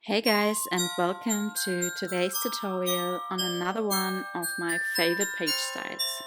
Hey guys, and welcome to today's tutorial on another one of my favorite page styles.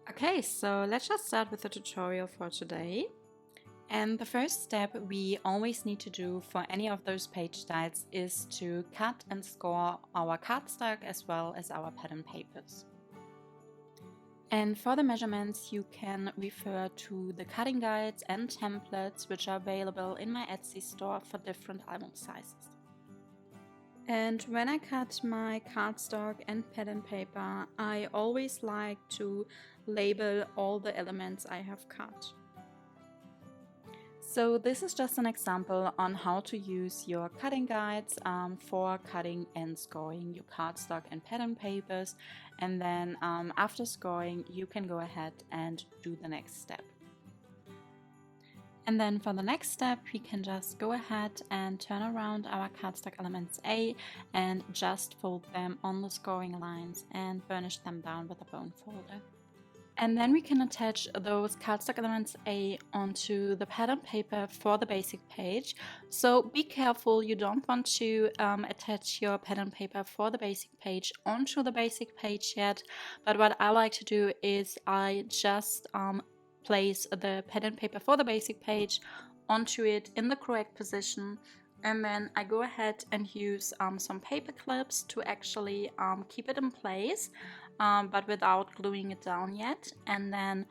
Okay, so let's just start with the tutorial for today. And the first step we always need to do for any of those page styles is to cut and score our cardstock as well as our pattern papers. And for the measurements, you can refer to the cutting guides and templates which are available in my Etsy store for different album sizes. And when I cut my cardstock and pattern paper, I always like to label all the elements I have cut. So this is just an example on how to use your cutting guides for cutting and scoring your cardstock and pattern papers, and then after scoring you can go ahead and do the next step. And then for the next step, we can just go ahead and turn around our Cardstock Elements A and just fold them on the scoring lines and burnish them down with a bone folder. And then we can attach those Cardstock Elements A onto the pattern paper for the basic page. So be careful, you don't want to attach your pattern paper for the basic page onto the basic page yet. But what I like to do is I just place the pattern paper for the basic page onto it in the correct position, and then I go ahead and use some paper clips to actually keep it in place, but without gluing it down yet. And then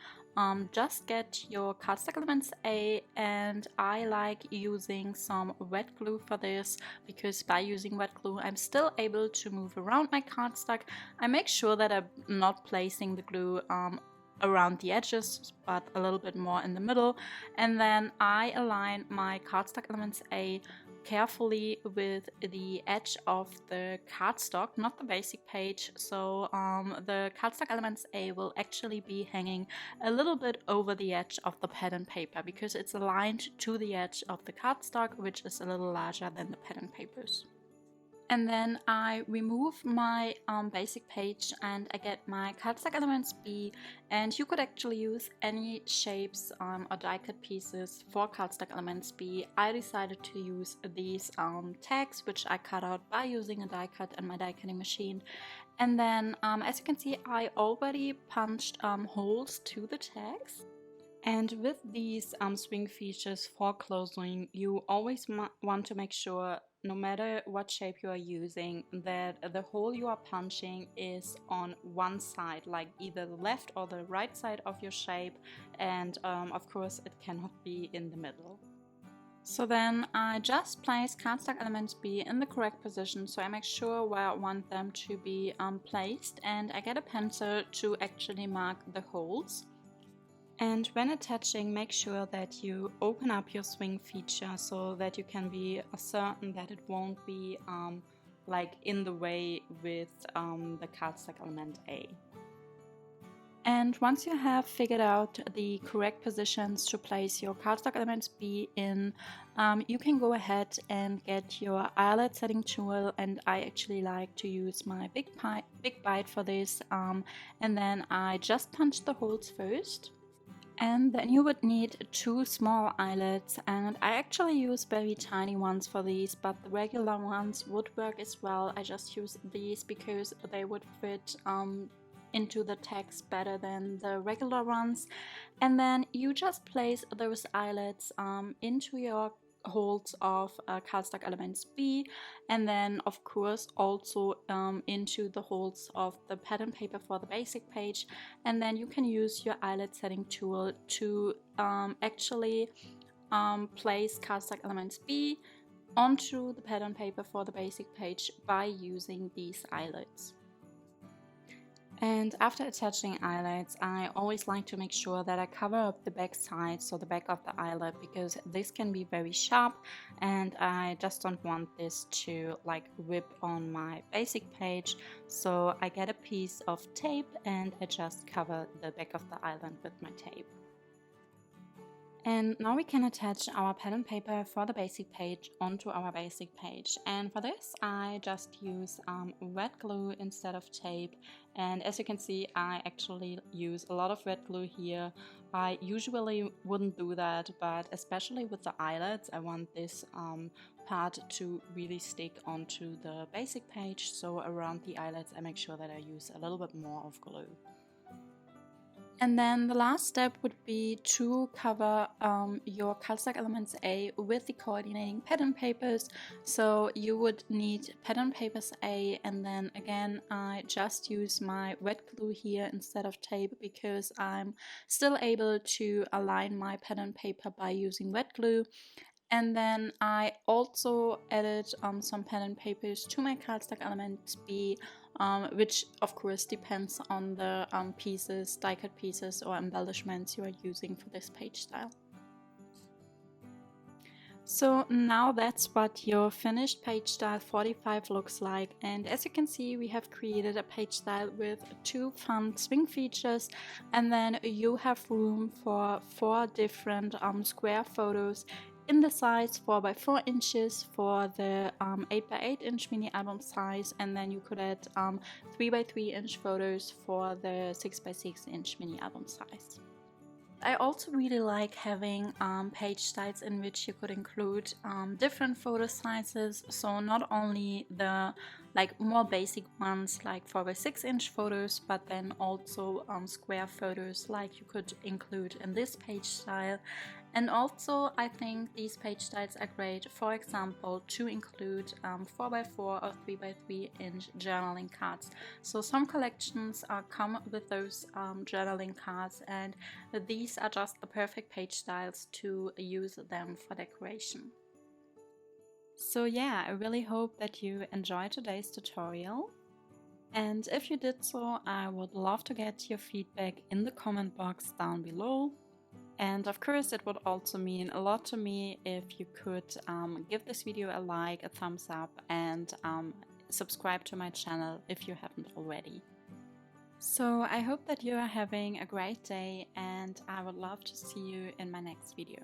just get your Cardstock Elements A, and I like using some wet glue for this because by using wet glue I'm still able to move around my cardstock. I make sure that I'm not placing the glue around the edges but a little bit more in the middle, and then I align my Cardstock Elements A carefully with the edge of the cardstock, not the basic page. So the Cardstock Elements A will actually be hanging a little bit over the edge of the pattern paper because it's aligned to the edge of the cardstock, which is a little larger than the pattern papers. And then I remove my basic page and I get my Cardstock Elements B, and you could actually use any shapes or die cut pieces for Cardstock Elements B. I decided to use these tags which I cut out by using a die cut and my die cutting machine. And then as you can see, I already punched holes to the tags. And with these swing features for closing, you always want to make sure, no matter what shape you are using, that the hole you are punching is on one side, like either the left or the right side of your shape, and of course it cannot be in the middle. So then I just place Cardstock Elements B in the correct position, so I make sure where I want them to be placed, and I get a pencil to actually mark the holes. And when attaching, make sure that you open up your swing feature so that you can be certain that it won't be like in the way with the Cardstock Element A. And once you have figured out the correct positions to place your Cardstock Elements B in, you can go ahead and get your Eyelet setting tool, and I actually like to use my big bite for this, and then I just punch the holes first. And then you would need two small eyelets, and I actually use very tiny ones for these, but the regular ones would work as well. I just use these because they would fit into the text better than the regular ones. And then you just place those eyelets into your holes of Cardstock Elements B, and then of course also into the holes of the pattern paper for the basic page. And then you can use your eyelet setting tool to actually place Cardstock Elements B onto the pattern paper for the basic page by using these eyelets. And after attaching eyelets, I always like to make sure that I cover up the back side, so the back of the eyelet, because this can be very sharp and I just don't want this to like rip on my basic page. So I get a piece of tape and I just cover the back of the eyelet with my tape. And now we can attach our pattern paper for the basic page onto our basic page. And for this, I just use red glue instead of tape. And as you can see, I actually use a lot of red glue here. I usually wouldn't do that, but especially with the eyelets, I want this part to really stick onto the basic page. So around the eyelets, I make sure that I use a little bit more of glue. And then the last step would be to cover your Cardstock Elements A with the coordinating pattern papers. So you would need pattern papers A, and then again I just use my red glue here instead of tape because I'm still able to align my pattern paper by using red glue. And then I also added some pattern papers to my Cardstock Elements B, which of course depends on the pieces, die-cut pieces or embellishments you are using for this page style. So now that's what your finished page style 45 looks like, and as you can see we have created a page style with 2 fun swing features, and then you have room for 4 different square photos in the size 4 by 4 inches for the 8 by 8 inch mini album size, and then you could add 3 by 3 inch photos for the 6 by 6 inch mini album size. I also really like having page styles in which you could include different photo sizes, so not only the like more basic ones like 4 by 6 inch photos, but then also square photos like you could include in this page style. And also I think these page styles are great, for example, to include 4 by 4 or 3 by 3 inch journaling cards. So some collections come with those journaling cards, and these are just the perfect page styles to use them for decoration. So yeah, I really hope that you enjoyed today's tutorial. And if you did so, I would love to get your feedback in the comment box down below. And of course, it would also mean a lot to me if you could give this video a like, a thumbs up, and subscribe to my channel if you haven't already. So I hope that you are having a great day, and I would love to see you in my next video.